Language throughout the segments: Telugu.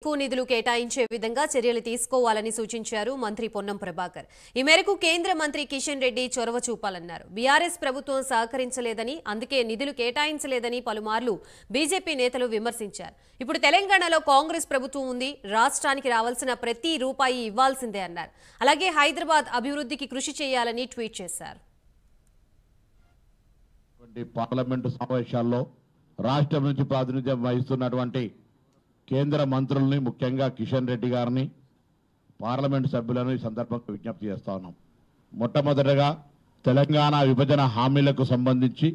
ఎక్కువ నిధులు కేటాయించే విధంగా చర్యలు తీసుకోవాలని సూచించారు మంత్రి పొన్నం ప్రభాకర్. ఈ మేరకు కేంద్ర మంత్రి కిషన్ రెడ్డి చొరవ చూపాలన్నారు. బీఆర్ఎస్ ప్రభుత్వం సహకరించలేదని, అందుకే నిధులు కేటాయించలేదని పలుమార్లు బీజేపీ నేతలు విమర్శించారు. ఇప్పుడు తెలంగాణలో కాంగ్రెస్ ప్రభుత్వం ఉంది, రాష్ట్రానికి రావాల్సిన ప్రతి రూపాయి ఇవ్వాల్సిందే అన్నారు. అలాగే హైదరాబాద్ అభివృద్ధికి కృషి చేయాలని ట్వీట్ చేశారు. పార్లమెంటు సమావేశాల్లో రాష్ట్రం నుంచి ప్రాతినిధ్యం వహిస్తున్నటువంటి కేంద్ర మంత్రుల్ని, ముఖ్యంగా కిషన్ రెడ్డి గారిని, పార్లమెంటు సభ్యులను ఈ సందర్భంగా విజ్ఞప్తి చేస్తా ఉన్నాం. మొట్టమొదటగా తెలంగాణ విభజన హామీలకు సంబంధించి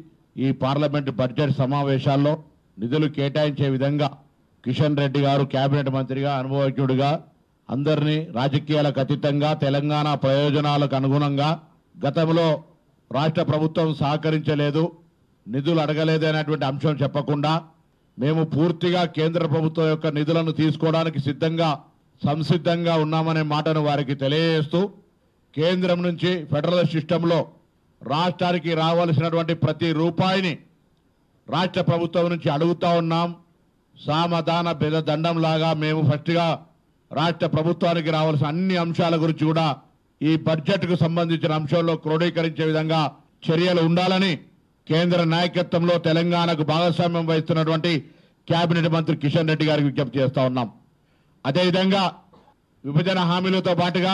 ఈ పార్లమెంటు బడ్జెట్ సమావేశాల్లో నిధులు కేటాయించే విధంగా కిషన్ రెడ్డి గారు కేబినెట్ మంత్రిగా, అనుభవజ్ఞుడిగా, అందరినీ రాజకీయాలకు అతీతంగా తెలంగాణ ప్రయోజనాలకు అనుగుణంగా గతంలో రాష్ట్ర ప్రభుత్వం సహకరించలేదు, నిధులు అడగలేదు అనేటువంటి అంశం చెప్పకుండా మేము పూర్తిగా కేంద్ర ప్రభుత్వం యొక్క నిధులను తీసుకోవడానికి సంసిద్ధంగా ఉన్నామనే మాటను వారికి తెలియజేస్తూ, కేంద్రం నుంచి ఫెడరల్ సిస్టంలో రాష్ట్రానికి రావాల్సినటువంటి ప్రతి రూపాయిని రాష్ట్ర ప్రభుత్వం నుంచి అడుగుతా ఉన్నాం. సామధాన బెద దండంలాగా మేము ఫస్ట్గా రాష్ట్ర ప్రభుత్వానికి రావాల్సిన అన్ని అంశాల గురించి కూడా ఈ బడ్జెట్కు సంబంధించిన అంశంలో క్రోడీకరించే విధంగా చర్యలు ఉండాలని కేంద్ర నాయకత్వంలో తెలంగాణకు భాగస్వామ్యం వహిస్తున్నటువంటి కేబినెట్ మంత్రి కిషన్ రెడ్డి గారికి విజ్ఞప్తి చేస్తా ఉన్నాం. అదేవిధంగా విభజన హామీలతో పాటుగా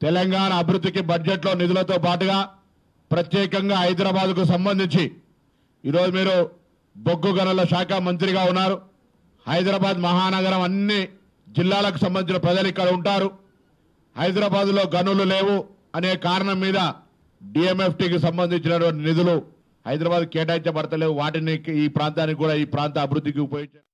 తెలంగాణ అభివృద్ధికి బడ్జెట్లో నిధులతో పాటుగా ప్రత్యేకంగా హైదరాబాద్కు సంబంధించి ఈరోజు మీరు బొగ్గు గనుల శాఖ మంత్రిగా ఉన్నారు. హైదరాబాద్ మహానగరం అన్ని జిల్లాలకు సంబంధించిన ప్రజలు ఇక్కడ ఉంటారు. హైదరాబాద్లో గనులు లేవు అనే కారణం మీద డిఎంఎఫ్టీకి సంబంధించినటువంటి నిధులు హైదరాబాద్ కేటాయించబడతలేవు. వాటిని ఈ ప్రాంతానికి కూడా, ఈ ప్రాంత అభివృద్ధికి ఉపయోగించారు.